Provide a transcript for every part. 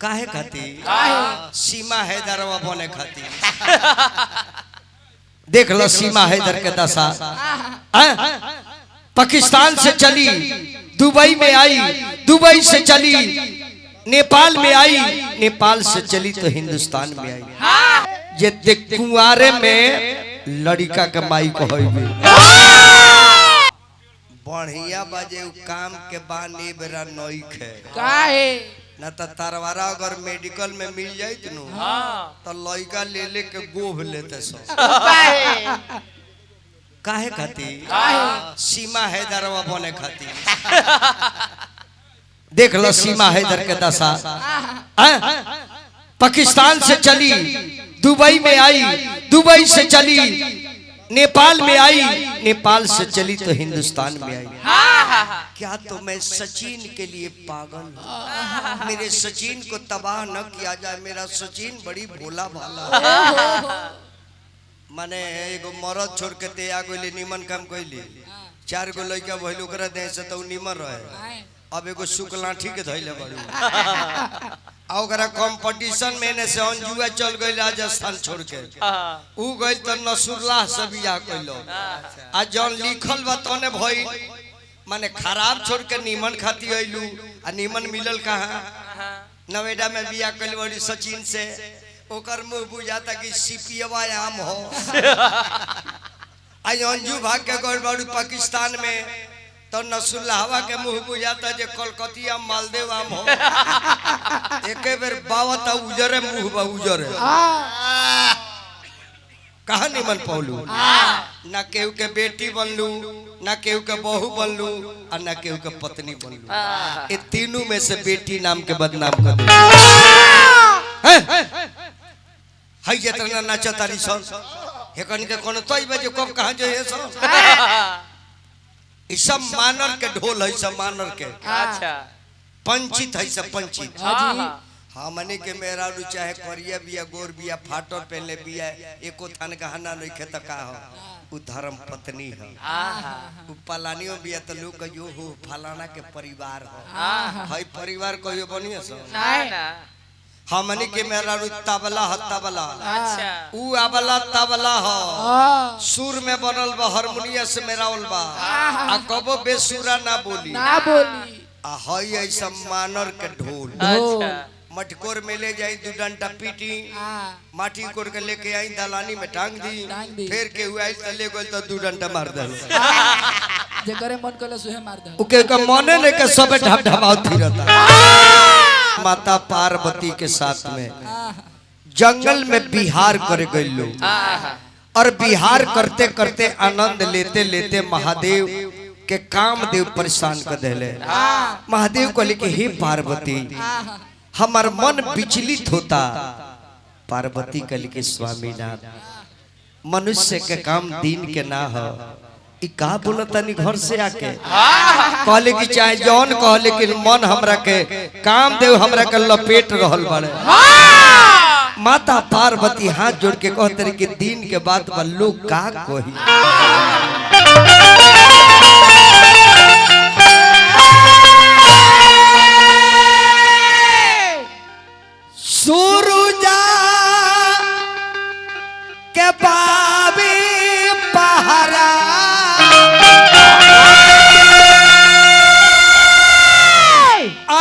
काहे खाती सीमा हैदरवा बने खाती। देख लो सीमा हैदर के दशा। पाकिस्तान से चली दुबई में आई, दुबई से चली नेपाल में आई, नेपाल से चली तो हिंदुस्तान में आई। ये देख कुंवारे में लड़का के माई को बढ़िया बाजे काम के बानी बेरा नई खे काहे ना तो तरवारा अगर मेडिकल में मिल जाए तो लड़का ले ले के गोभ लेते सब। काहे खाती सीमा हैदरवा बने खाती। देख लो सीमा हैदर के दशा। पाकिस्तान से चली दुबई में आई, दुबई से चली नेपाल में आई, नेपाल से चली तो हिंदुस्तान में आई। क्या तो मैं सचिन के लिए पागल हूँ, मेरे सचिन को तबाह न किया जाए। मेरा सचिन बड़ी भोला भाला माने एगो मरद छोड़ के ते आगो ले निमन काम कोइली 4 गो लइका भइल ओकरा दे से तो निमन रहे। अब एगो शुक्लाठी के धइले बड़ू आ ओकरा कंपटीशन में ने से अंजुआ चल गई राजस्थान छोड़ के ऊ गई तो नसरुल्लाह से बियाह कइलो। आ जौन लिखल बा तने भई माने खराब छोड़ के निमन खाती आइलू आ निमन मिलल कहां। नवेदा में बियाह कइल बड़ी सचिन से, ओकर मुंह बुझाता कि सीपीएवा आम हो। आई अंजू भाग के गइल बड़ी पाकिस्तान में तो नसरुल्लाहवा के मुंह बुझाता जे कलकतिया मालदेव आम हो। एके बेर बावत उजरे मुंह बा उजरे कहा निमन पौलू ना केहू के बेटी बनलू, ना केहू के बहू बनलू, और ना केहू के पत्नी बनलू। ये तीनों में से बेटी नाम के बदनाम कर दे। हाय जितना नाचा तारी सन हेकन के कोनो तई बजे कब कहां जो है सन। ई सब मानर के ढोल है, सब मानर के। अच्छा पंचित है, सब पंचित। हाँ मने के मेरा रु चाहे करिया बिया गोर बिया फाटो पहले बिया एको थान गहना नहीं खे तका हो उ धर्म पत्नी है। उ पलानियो बिया त लोग कहियो हो फलाना के परिवार हो। हाय परिवार कहियो बनिए सो नहीं ना हमनी के मेरा रु तबला ह तबला। अच्छा उ अबला तबला हो सुर में बनल बा हारमोनियम से मेरावल बा आ कबो बेसुरा ना बोली ना बोली। आ हाय ऐसा मानर के ढोल। अच्छा मटकोर में ले जाई 2 डंडा पीटी माटी कोर के लेके आई दलानी में टांग दी फिर के हुआ त ले गइल त 2 डंडा मार दल। जे करे मन कले सुहे मार दे। ओके के मने ने के सबे ढब ढबाव फिरता। माता पार्वती के साथ में जंगल में बिहार करे गइल लोग और बिहार करते करते आनंद लेते लेते महादेव के कामदेव परेशान कर देले। महादेव को लेके हे पार्वती हमार मन विचलित होता। पार्वती कल के स्वामीनाथ मनुष्य के काम दिन के ना हो। ई का बोलता नहीं घर से आके कहले कि चाहे जौन कह लेकिन मन हमरा के काम देव हमरा के लपेट रहल बड़े। माता पार्वती हाथ जोड़ के कहते कि दिन के बाद लोग का कही। सूरुजा के बाबी पहरा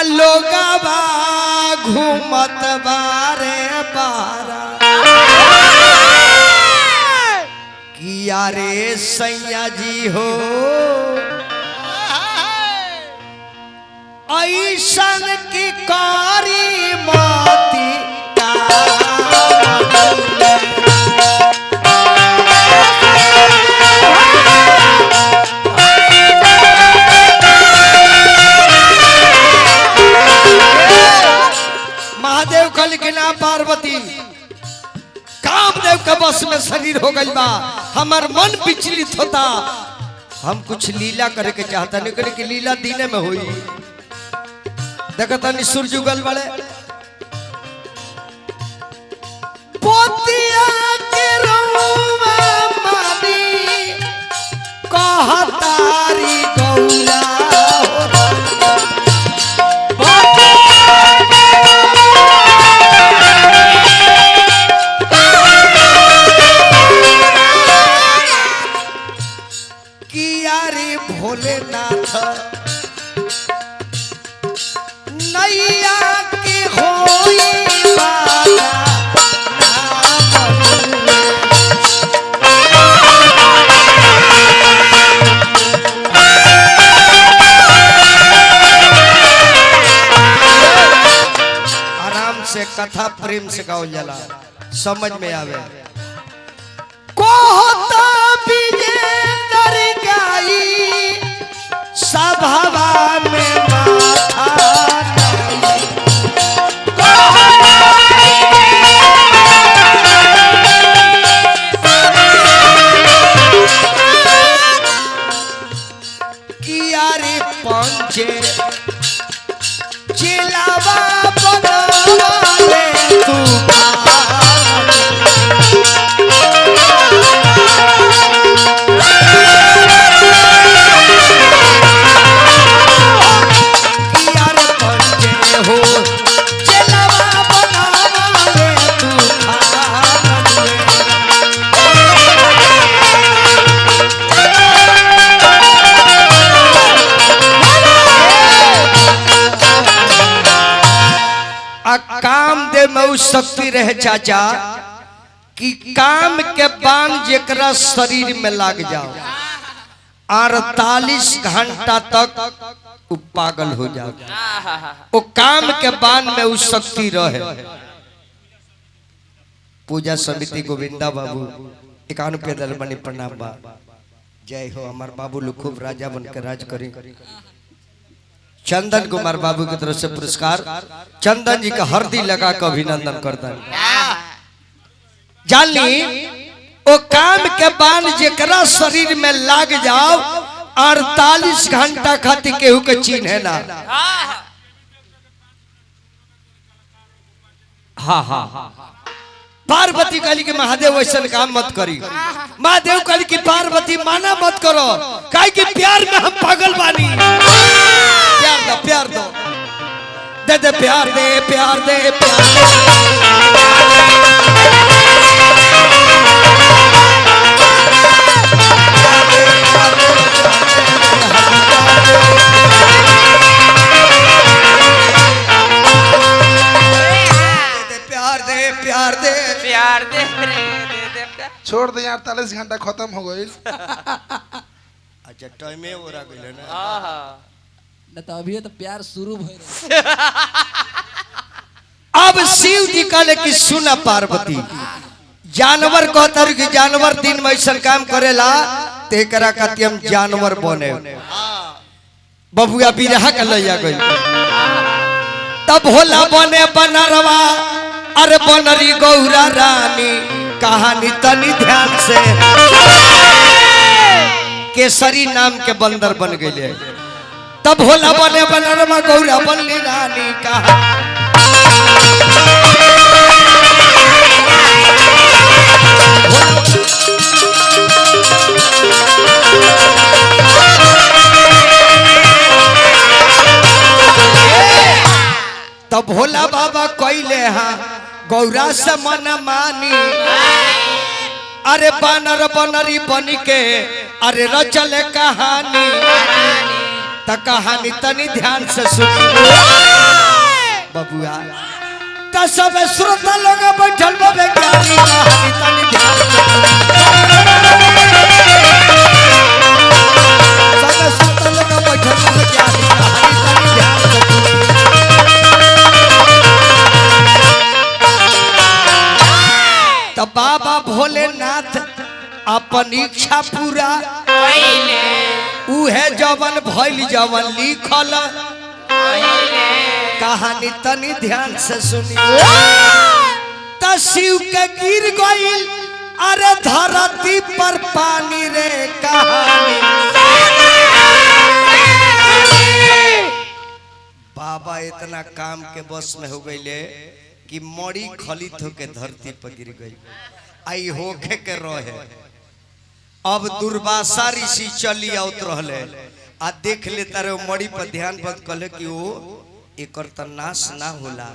लोगवा घूमत बारे बारा किया रे सैया जी हो ऐसन की कारी मोती महादेव कल के नाम पार्वती कामदेव के बस में शरीर हो गई बा। हमार मन विचलित होता। हम कुछ लीला करे के चाहता नहीं करे कि लीला दीने में हुई। देखता नहीं सूरज उगल बड़े पोतिया के रउवा मानी कहतारी गौरा से कथा प्रेम से गाओ जाला समझ में आवे। कोहता विजेंदर गाई सभावा में माथा किया रे पंचे चिलावा बनावा ले तू काम दे में उस शक्ति रहे चाचा कि काम के बाण जेकरा शरीर में लाग जाओ 48 घंटा तक वो पागल हो जाओ। वो काम के बाण में उस शक्ति रहे। पूजा समिति गोविंदा बाबू 51 पे दल बनी प्रणाम बा। जय हो हमार बाबू लोग खूब राजा बन के राज करें। चंदन कुमार बाबू की तरफ से पुरस्कार। चंदन जी का हरदी लगा कर अभिनंदन करता है। जानी वो काम के बाण जेकरा शरीर में लाग जाओ 48 घंटा खातिर केहू के चिन्ह है ना। हाँ हाँ पार्वती कहली कि महादेव वैसा काम मत करी। महादेव कहली कि पार्वती माना मत करो काहे कि प्यार में हम पागल बानी। प्यार दो दे दे प्यार दे प्यार दे प्यार दे प्यार दे प्यार दे छोड़ दे 48 घंटा खत्म हो गई। अच्छा टाइम हो रहा गइल ना। न तो अभी तो प्यार शुरू हो अब शिव जी कहले कि सुना पार्वती जानवर कहता कि जानवर दिन में ऐसा काम करेला तेकरा कहती हम जानवर बने। बबुआ बिरहा के लैया गई तब होला बने बनरवा अरे बनरी गौरा रानी कहानी तनी ध्यान से केसरी नाम के बंदर बन गए। तब होला बने बनरमा गौरा बनली रानी कहा तब भोला बाबा कोइले हाँ गौरा से मन मानी अरे बानर बनरी बन के अरे रचले कहानी त कहानी तनी ध्यान से सुनी बबुआ त सब श्रोता लोग बैठल बे ज्ञानी कहानी तनी ध्यान सब श्रोता लोग बैठल बे ज्ञानी कहानी तनी ध्यान त बाबा भोलेनाथ अपन इच्छा पूरा उहे जवन भइल जवन लिखल कहानी तनी ध्यान से सुनी त शिव के गिर गइल अरे धरती पर पानी रे कहानी बाबा इतना काम के बस में हो गइले कि मड़ी खलित होके धरती पर गिर गई। आई होखे के रहे अब दुर्वासा ऋषि चली आउत रहले आ देख लेता रे मड़ी पर ध्यान बंद कले कि वो एकर त नाश ना होला।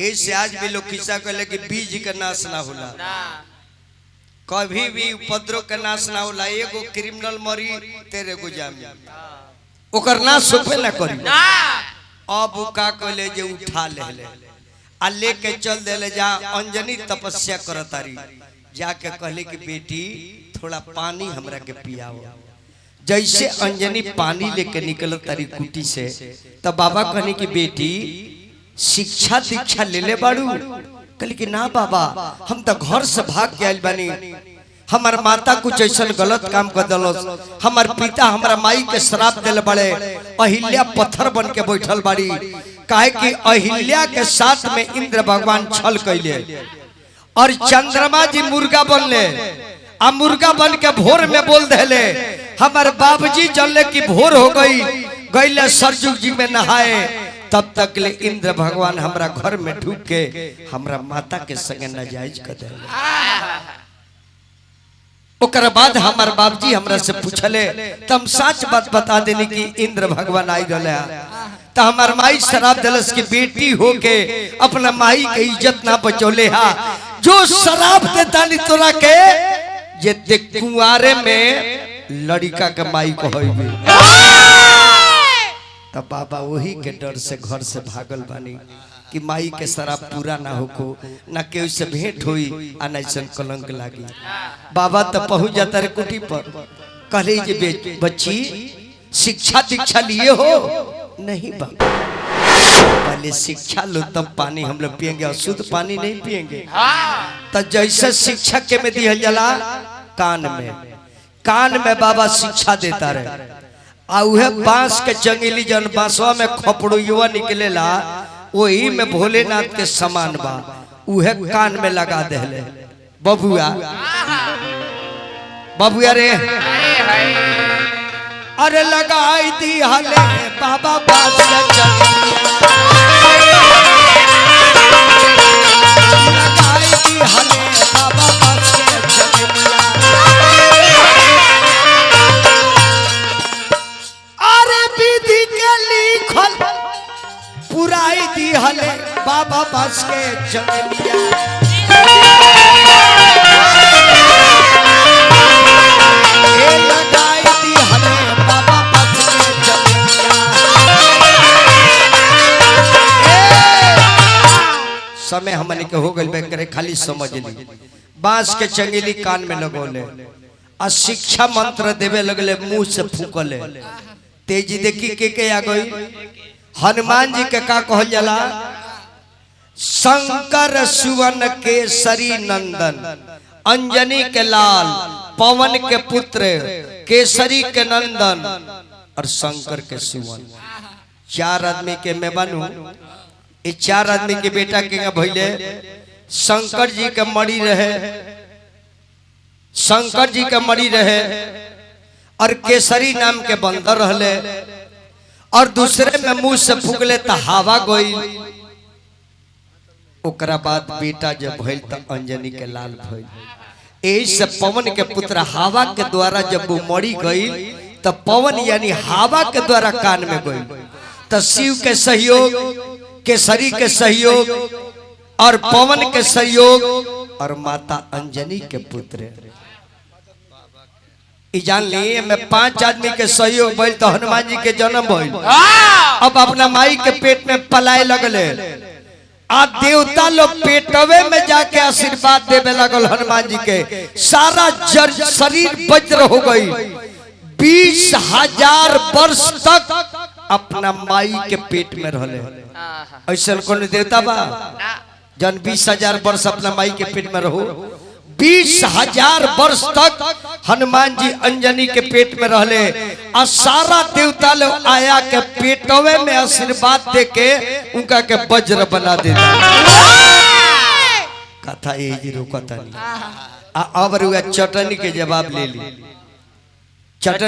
ऐसे आज भी लोग किस्सा कहले कि बीज के नाश ना होला कभी भी उपद्रव के नाश ना होला। एगो क्रिमिनल मरी तेरे गो जामी ओकर नाश होबे ना करी। अब का कहले जे उठा ले आ लेके चल देले जा अंजनी तपस्या करतारी जाके कहले कि बेटी थोड़ा पानी हमरा के पियाओ। जैसे अंजनी पानी लेके निकल तारी कुटी से तब बाबा कहने की बेटी शिक्षा दीक्षा ले ले बाड़ू? कहली कि ना बाबा, हम तो घर से भाग के आइल बानी। हमार माता कुछ ऐसा गलत काम कर दिलस, हमार पिता हमारा माई के श्राप दिल बड़े। अहिल्या पत्थर बन के बैठल बाड़ी, काहे कि अहिल्या के साथ में इंद्र भगवान छल कैले और चंद्रमा जी मुर्गा बनले। आ मुर्गा बन के भोर में बोल देले, हमारे बाबूजी जानले कि भोर हो गई, गईले सरजुग जी में नहाए। तब तक ले इंद्र भगवान हमरा घर में ढूक के हमरा माता के संगे नाजायज कर दिले। ओकर बाद हमार बाबूजी हमरा से पूछले, तम सच बात बता देनी कि इंद्र भगवान आई रहले। तो हमार माई शराब दिलस की बेटी होके अपना माई के इज्जत ना बचौले हा। जो शराब दे दानी तोरा के जे देख कुंवारे में लड़का के माई को होइबे। तब बाबा वही के डर से घर से भागल बानी कि माई के शराब पूरा ना होको, ना केहू से भेंट होई, आ ना ऐसा कलंक लागी। बाबा तो पहुंच जाता रे कुटी पर, कहले जे बच्ची शिक्षा दीक्षा लिए हो? नहीं बाबा, पहले शिक्षा लो तब पानी हम लोग पियेंगे, और शुद्ध पानी नहीं पियेंगे। तो जैसे शिक्षा के में दिया जला कान में बाबा शिक्षा देता रहे। आ उहे बांस के चंगेली जन बांसवा में खपड़ुआ निकलेला, वही में भोलेनाथ के समान बा, उहे कान में लगा देले। बबुआ बबुआ रे, अरे लगाई दी हले बाबा बांस के चंगेलिया, लगाई दी हले बाबा बांस के चंगेलिया। पुराई दी हले बाबा बांस के चंगेलिया। लगाई दी हले बाबा बांस के चंगेलिया। समय हमने के हो गइल करे, खाली समझ ली। बांस के चंगेली कान में लगोले आ शिक्षा मंत्र देवे लगले, मुंह से फूकले। तेजी देखी के आ गई। हनुमान जी के का कहल जाला? शंकर सुवन केसरी नंदन, अंजनी के लाल, पवन के पुत्र, केसरी के नंदन और शंकर के सुवन। चार आदमी के मैं बनू, ये चार आदमी के बेटा के भइले। शंकर जी के मड़ी रहे, शंकर जी के मड़ी रहे, और केसरी नाम के बंदर रहले, और दूसरे में मुंह से फूकले तो हवा गई। ओकरा बाद बेटा जब भइल तो अंजनी के लाल भइल। यही से पवन के पुत्र हवा के द्वारा जब वो मरी गई, तो पवन यानी हवा के द्वारा कान में गई। तो शिव के सहयोग, केसरी के सहयोग और पवन के सहयोग और माता अंजनी के पुत्र जान ली में 5 आदमी के सहयोग भइल तो हनुमान जी के जन्म भइल। अब अपना माई के पेट में पलाए लगले। आ देवता लोग पेटवे में जाके आशीर्वाद देवे लगल हनुमान जी के। सारा शरीर वज्र हो गई। 20,000 वर्ष तक अपना माई के पेट में रहले। ऐसा कौन देवता बा जन 20,000 वर्ष अपना माई के पेट में रहो? 20,000 वर्ष तक हनुमान जी अंजनी के पेट में रहले। और सारा देवता लोग आया के पेटवे में आशीर्वाद दे के उनका के वज्र बना देता। कथा यही रोकता नहीं। अब चटनी के जवाब ले ली। चटनी